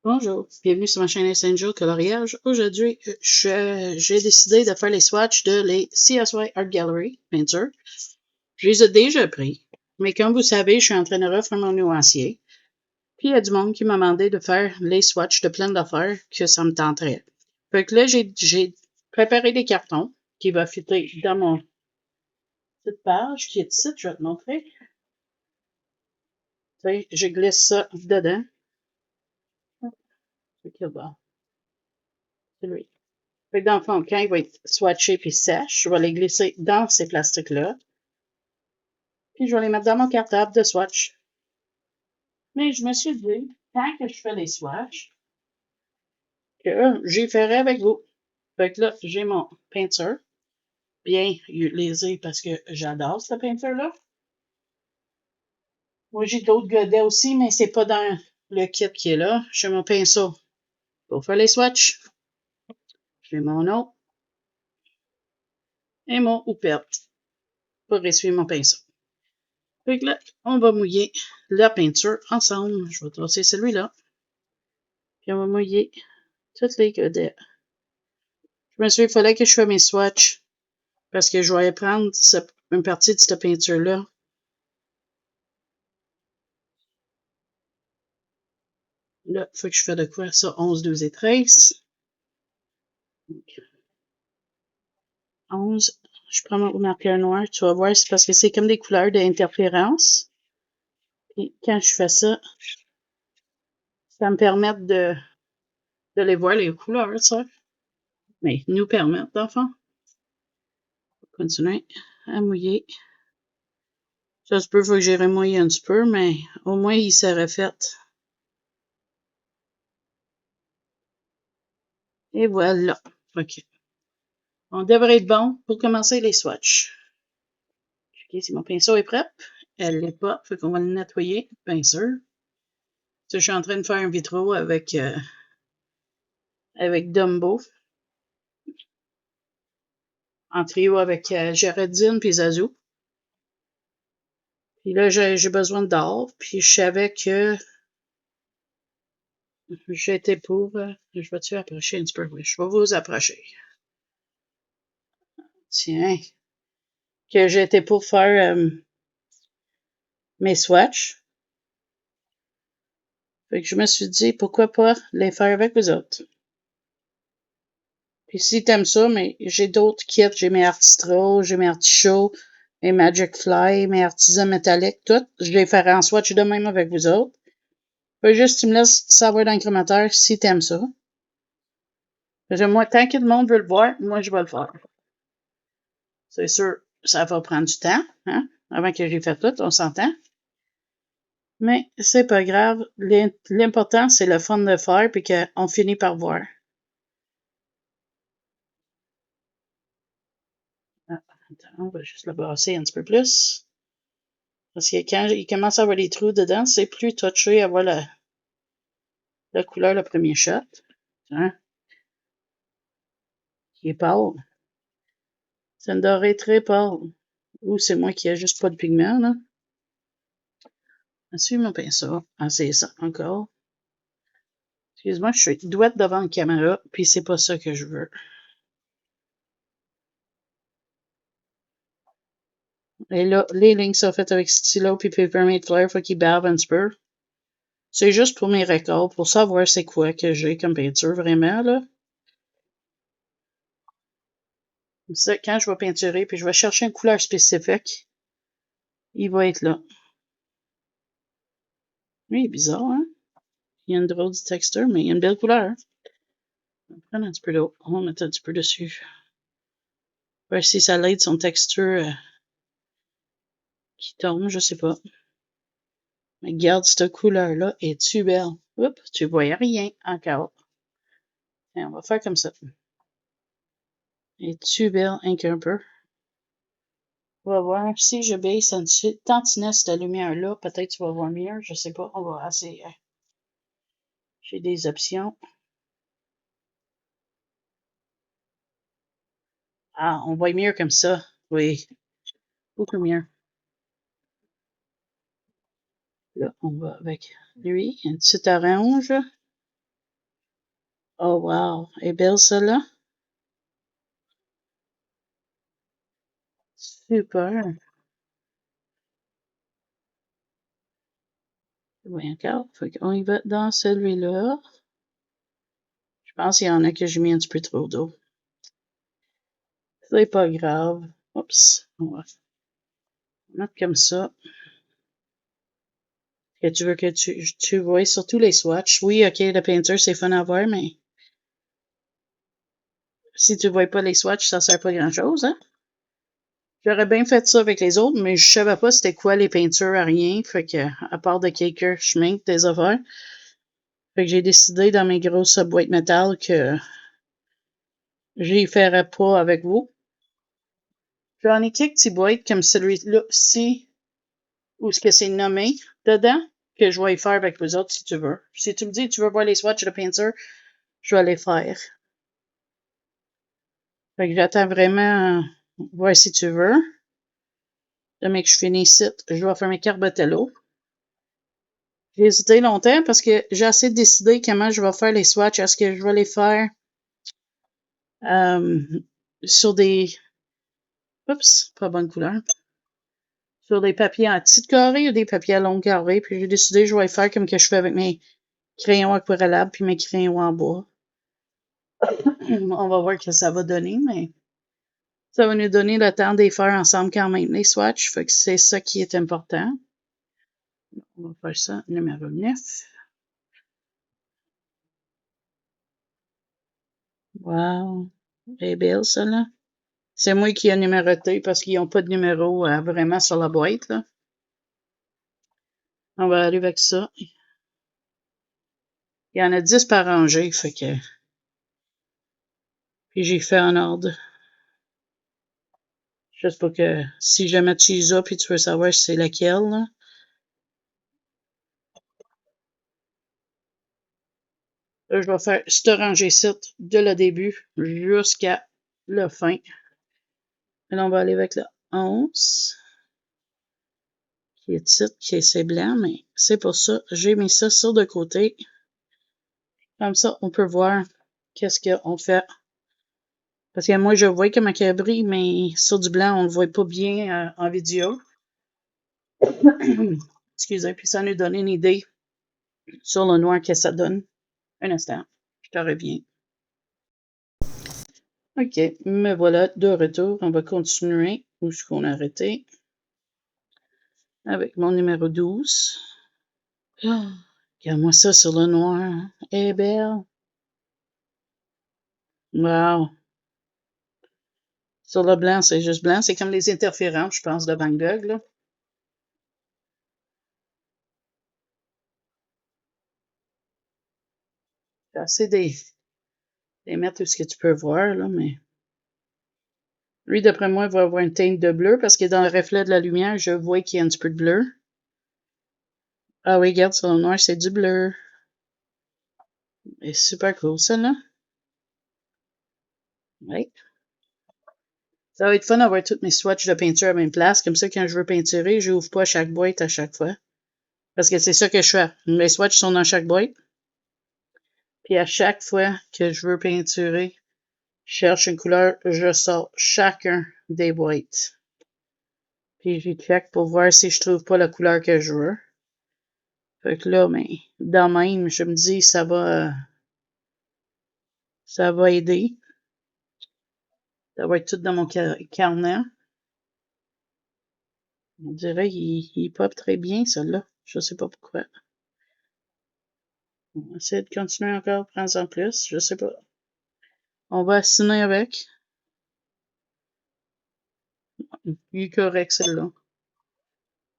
Bonjour, bienvenue sur ma chaîne Essential Coloriage. Aujourd'hui, j'ai décidé de faire les swatchs de les CSY Art Gallery peinture. Je les ai déjà pris, mais comme vous savez, je suis en train de refaire mon nuancier. Puis il y a du monde qui m'a demandé de faire les swatchs de plein d'affaires que ça me tenterait. Fait que là, j'ai préparé des cartons qui vont fitter dans mon petite page qui est ici, je vais te montrer. Je glisse ça dedans. C'est bon. C'est lui. Fait que dans le fond, quand il va être swatché puis sèche, je vais les glisser dans ces plastiques-là. Puis je vais les mettre dans mon cartable de swatch. Mais je me suis dit, tant que je fais les swatchs, que j'y ferai avec vous. Fait que là, j'ai mon peinture bien lésée parce que j'adore cette peinture-là. Moi, j'ai d'autres godets aussi, mais c'est pas dans le kit qui est là. J'ai mon pinceau pour faire les swatchs. J'ai mon eau et mon houppette pour essuyer mon pinceau. Fait que là, on va mouiller la peinture ensemble. Je vais trosser celui-là. Puis on va mouiller toutes les godets. Je me suis dit, il fallait que je fasse mes swatchs parce que je vais prendre une partie de cette peinture-là. Là, il faut que je fasse de quoi? Ça, 11, 12 et 13. 11. Je prends mon marqueur noir. Tu vas voir, c'est parce que c'est comme des couleurs d'interférence. Et quand je fais ça, ça me permet de les voir, les couleurs, ça. Mais nous permettent, d'enfant. Continuer à mouiller. Ça se peut, faut que j'ai remouillé un petit peu, mais au moins, il serait fait. Et voilà. OK. On devrait être bon pour commencer les swatchs. OK, si mon pinceau est prêt. Elle l'est pas, fait qu'on va le nettoyer, bien sûr. Je suis en train de faire un vitro avec Dumbo. En trio avec Géraldine puis Zazou. Puis là, j'ai besoin d'or. Puis je savais que j'étais pour... je vais-tu approcher un petit peu? Oui, je vais vous approcher. Tiens. Que j'étais pour faire mes swatchs. Fait que je me suis dit, pourquoi pas les faire avec vous autres? Puis si t'aimes ça, mais j'ai d'autres kits. J'ai mes artistros, j'ai mes artichauts, mes Magic Fly, mes artisans métalliques, tout. Je les ferai en swatch de même avec vous autres. Faut juste tu me laisses savoir dans le commentaire si t'aimes ça. Parce que moi, tant que le monde veut le voir, moi, je vais le faire. C'est sûr, ça va prendre du temps, hein, avant que j'ai fait tout, on s'entend. Mais c'est pas grave. L'important, c'est le fun de faire puis qu'on finit par voir. Ah, attends, on va juste le brasser un petit peu plus. Parce que quand il commence à avoir des trous dedans, c'est plus touché à voir la couleur, le premier shot. Hein? Qui est pâle. C'est une dorée très pâle. Ou c'est moi qui ai juste pas de pigment, là. Suis mon pinceau. Ah, c'est ça, encore. Excuse-moi, je suis douette devant la caméra, puis c'est pas ça que je veux. Et là, les lignes sont faites avec stylo puis Papermate Flare, faut qu'ils bavent un petit peu. C'est juste pour mes records, pour savoir c'est quoi que j'ai comme peinture, vraiment, là. Ça, quand je vais peinturer, puis je vais chercher une couleur spécifique, il va être là. Oui, il est bizarre, hein? Il y a une drôle de texture, mais il y a une belle couleur. On va prendre un petit peu d'eau. On va mettre un petit peu dessus. Voir si ça l'aide son texture qui tombe, je sais pas. Mais regarde, cette couleur-là est-tu belle? Oups, tu vois rien encore. Et on va faire comme ça. Es-tu belle un peu? On va voir si je baisse un tantinet cette lumière-là. Peut-être tu vas voir mieux. Je sais pas. On va essayer. J'ai des options. Ah, on voit mieux comme ça. Oui, beaucoup mieux. Là, on va avec lui. Un petit orange. Oh, wow. Elle est belle, celle-là? Super. Oui, encore. Fait qu'on y va dans celui-là. Je pense qu'il y en a que j'ai mis un petit peu trop d'eau. C'est pas grave. Oups. On va mettre comme ça. Que tu veux que tu vois surtout les swatchs. Oui, OK, la peinture, c'est fun à voir, mais si tu vois pas les swatchs, ça sert pas grand-chose, hein? J'aurais bien fait ça avec les autres, mais je savais pas c'était quoi les peintures à rien. Fait que, à part de quelques chemins, des affaires. Fait que j'ai décidé dans mes grosses boîtes métal que j'y ferais pas avec vous. J'en ai quelques petites boîtes comme celui-là ci où ce que c'est nommé dedans, que je vais y faire avec vous autres si tu veux. Si tu me dis que tu veux voir les swatchs de peinture, je vais les faire. Fait que j'attends vraiment voir si tu veux. Demain que je finis ici, je vais faire mes Carbatello. J'ai hésité longtemps parce que j'ai assez décidé comment je vais faire les swatchs. Est-ce que je vais les faire sur des... Oups, pas bonne couleur. Sur des papiers en petits carrés ou des papiers à long carré. Puis j'ai décidé que je vais les faire comme que je fais avec mes crayons aquarellables puis mes crayons en bois. On va voir ce que ça va donner, mais ça va nous donner le temps de les faire ensemble quand même, les swatchs. Fait que c'est ça qui est important. On va faire ça, numéro 9. Wow. Elle est belle, celle-là. C'est moi qui ai numéroté parce qu'ils n'ont pas de numéro vraiment sur la boîte, là. On va aller avec ça. Il y en a 10 par rangée, fait que... Puis j'ai fait en ordre. Juste pour que si jamais tu y as puis tu veux savoir c'est laquelle, là. Là, je vais faire cette rangée-ci de le début jusqu'à la fin. Et là, on va aller avec le 11. Qui est titre, qui est c'est blanc, mais c'est pour ça. J'ai mis ça sur le côté. Comme ça, on peut voir qu'est-ce qu'on fait. Parce que moi, je vois comme un brille, mais sur du blanc, on ne le voit pas bien en vidéo. Excusez, puis ça nous donne une idée sur le noir que ça donne. Un instant, je te reviens. OK, me voilà de retour. On va continuer où est-ce qu'on a arrêté. Avec mon numéro 12. Oh, regarde-moi ça sur le noir. Eh belle. Wow. Sur le blanc, c'est juste blanc. C'est comme les interférences, je pense, de Van Gogh, là. J'ai assez des mettre tout ce que tu peux voir, là, mais... Lui, d'après moi, il va avoir une teinte de bleu parce que dans le reflet de la lumière, je vois qu'il y a un petit peu de bleu. Ah oui, regarde, sur le noir, c'est du bleu. C'est super cool, ça, là. Oui. Ça va être fun d'avoir toutes mes swatchs de peinture à la même place. Comme ça, quand je veux peinturer, je n'ouvre pas chaque boîte à chaque fois. Parce que c'est ça que je fais. Mes swatchs sont dans chaque boîte. Puis à chaque fois que je veux peinturer, je cherche une couleur, je sors chacun des boîtes. Puis j'y check pour voir si je trouve pas la couleur que je veux. Fait que là, mais dans même, je me dis ça va aider. Ça va être tout dans mon carnet. On dirait qu'il pop très bien, celui-là. Je sais pas pourquoi. On va essayer de continuer encore, prendre en plus. Je sais pas. On va assiner avec. Il est correct, celle-là.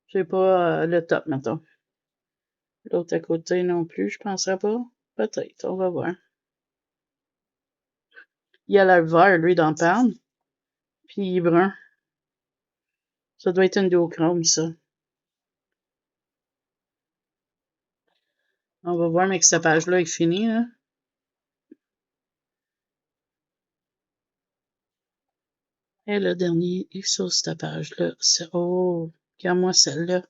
C'est pas le top, mettons. L'autre à côté non plus, je penserais pas. Peut-être, on va voir. Il a l'air vert, lui, dans le pan. Puis il est brun. Ça doit être une duochrome, ça. On va voir, mais que cette page-là est finie, là. Et le dernier est sur cette page-là. Oh, regarde-moi celle-là.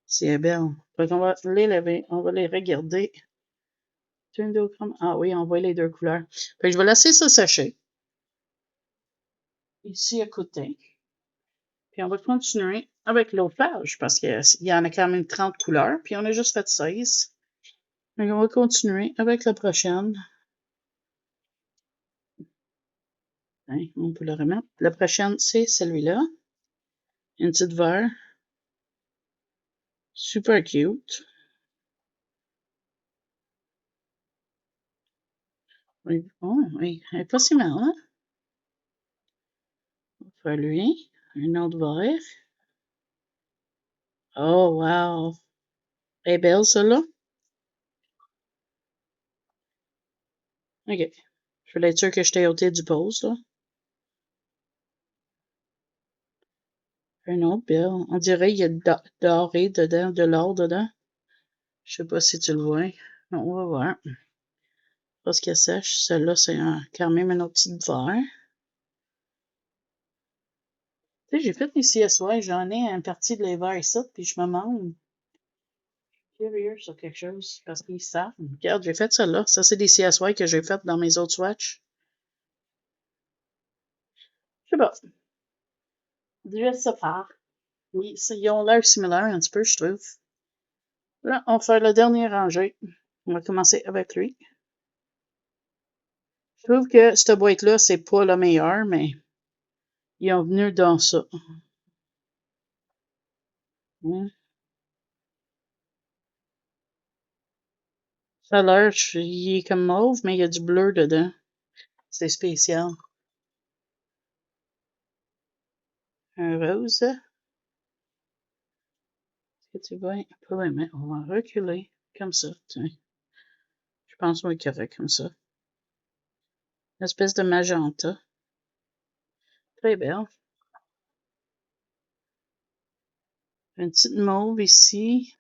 C'est belle. Fait qu'on va les lever, on va les regarder. Ah oui, on voit les deux couleurs. Fait que je vais laisser ça sécher. Ici à côté. Puis on va continuer avec l'autre page parce qu'il y en a quand même 30 couleurs. Puis on a juste fait 16. Donc on va continuer avec la prochaine. Hein, on peut le remettre. La prochaine, c'est celui-là. Une petite vert. Super cute. Oui, oh, oui, elle est pas si mal, hein? On va faire lui. Un autre vert. Oh, wow! Elle est belle, celle-là? OK. Je voulais être sûr que je t'ai ôté du pose, là. Un autre belle. On dirait qu'il y a doré dedans, de l'or dedans. Je sais pas si tu le vois. On va voir. Parce qu'elle sèche. Celle-là, c'est quand même un autre petit vert. Tu sais, j'ai fait mes CSY. J'en ai un parti de les verts ici, puis je me demande. Curieux sur quelque chose. Parce qu'ils savent. Regarde, j'ai fait celle-là. Ça, c'est des CSY que j'ai fait dans mes autres swatchs. Je sais pas. Je sais pas. Oui, ils ont l'air similaires un petit peu, je trouve. Là, on va faire le dernier rangé. On va commencer avec lui. Je trouve que cette boîte-là, c'est pas la meilleure, mais ils ont venu dans ça. Ça a l'air, il est comme mauve, mais il y a du bleu dedans. C'est spécial. Un rose. Est-ce que tu vois? On va reculer. Comme ça, tiens. Je pense qu'on est correct comme ça. Une espèce de magenta. Très belle. Une petite mauve ici.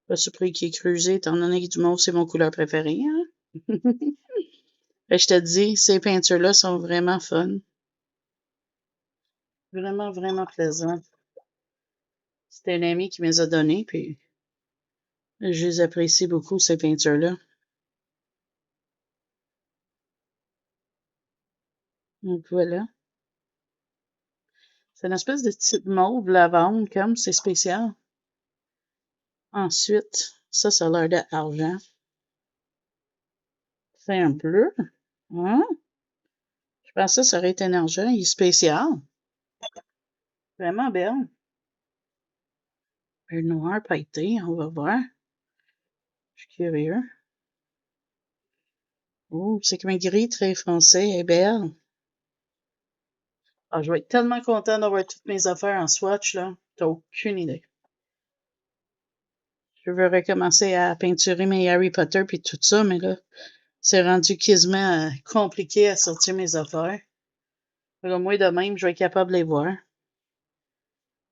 Pas surpris qu'il est creusé, étant donné que du mauve, c'est mon couleur préférée. Hein? Je te dis, ces peintures-là sont vraiment fun. Vraiment, vraiment plaisant. C'était un ami qui me les a données, puis je les apprécie beaucoup, ces peintures-là. Donc voilà. C'est une espèce de petite mauve lavande, comme, c'est spécial. Ensuite, ça a l'air d'argent. C'est un bleu. Hein? Je pensais que ça aurait été un argent. Il est spécial. Vraiment belle. Un noir pailleté, on va voir. Je suis curieux. Oh, c'est comme un gris très foncé. Elle est belle. Ah, je vais être tellement content d'avoir toutes mes affaires en swatch, là. T'as aucune idée. Je veux recommencer à peinturer mes Harry Potter puis tout ça, mais là, c'est rendu quasiment compliqué à sortir mes affaires. Au moins de même, je vais être capable de les voir.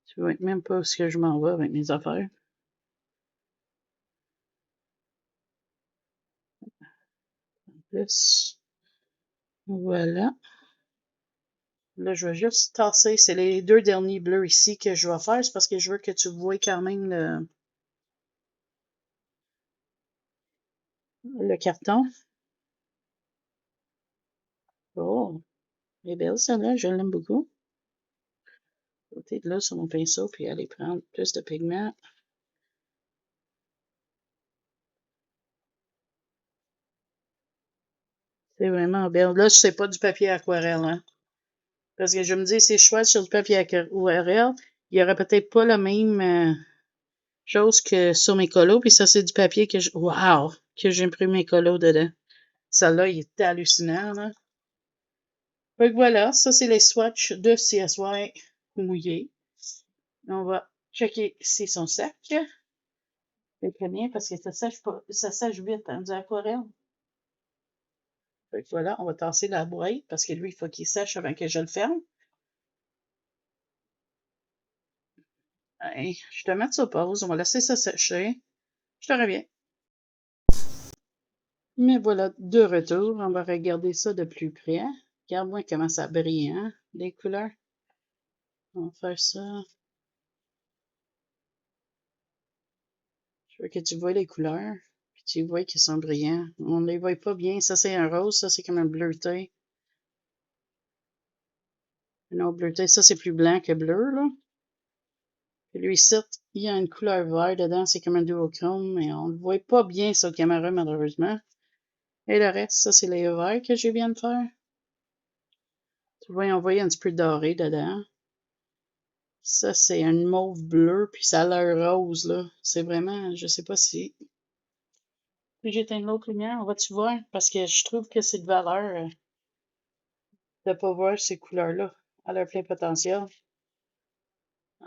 Je ne sais même pas où est-ce que je m'en vais avec mes affaires. En plus, voilà. Là, je vais juste tasser. C'est les deux derniers bleus ici que je vais faire. C'est parce que je veux que tu vois quand même le carton. Oh, elle est belle celle-là. Je l'aime beaucoup. Côté de là sur mon pinceau, puis aller prendre plus de pigments. C'est vraiment belle. Là, c'est pas du papier aquarelle, hein. Parce que je me dis, si je choisis sur du papier aquarelle, il y aurait peut-être pas la même chose que sur mes colos. Puis ça, c'est du papier que wow! Que j'imprime mes colos dedans. Celle-là, il est hallucinant, là. Fait que voilà, ça, c'est les swatchs de CSY mouillés. On va checker s'ils sont secs. C'est très bien parce que ça sèche pas, ça sèche vite, hein, du aquarelle. Fait que voilà, on va tasser la boîte parce que lui, il faut qu'il sèche avant que je le ferme. Hey, je te mets sur pause, on va laisser ça sécher. Je te reviens. Mais voilà, de retour. On va regarder ça de plus près. Regarde-moi comment ça brille, hein, les couleurs. On va faire ça. Je veux que tu vois les couleurs. Puis tu vois qu'ils sont brillants. On ne les voit pas bien. Ça, c'est un rose. Ça, c'est comme un bleuté. Un autre bleuté. Ça, c'est plus blanc que bleu, là. Puis lui, ici, il y a une couleur vert dedans. C'est comme un duochrome, mais on ne le voit pas bien sur la caméra, malheureusement. Et le reste, ça, c'est les verts que je viens de faire. Tu vois, on voit un petit peu doré dedans. Ça, c'est un mauve bleu, puis ça a l'air rose, là. C'est vraiment, je sais pas si... Puis j'éteins l'autre lumière, on va-tu voir? Parce que je trouve que c'est de valeur de pas voir ces couleurs-là à leur plein potentiel.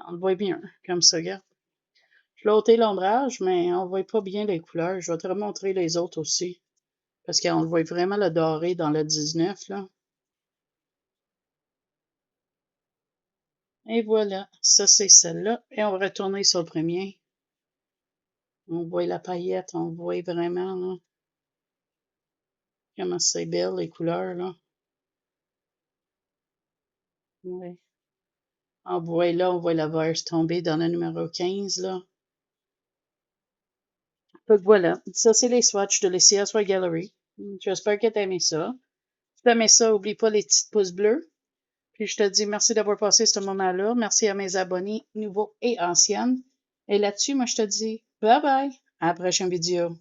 On le voit bien, comme ça, regarde. Je l'ai ôté l'ombrage, mais on voit pas bien les couleurs. Je vais te remontrer les autres aussi. Parce qu'on le voit vraiment le doré dans le 19, là. Et voilà, ça c'est celle-là. Et on va retourner sur le premier. On voit la paillette, on voit vraiment, là, comment c'est belle, les couleurs, là. Oui. On voit là, on voit la verse tomber dans le numéro 15, là. Donc voilà, ça c'est les swatchs de l'ECS Swatch Gallery. J'espère que tu as aimé ça. Si tu as aimé ça, n'oublie pas les petits pouces bleus. Puis je te dis merci d'avoir passé ce moment-là. Merci à mes abonnés nouveaux et anciennes. Et là-dessus, moi je te dis bye bye. À la prochaine vidéo.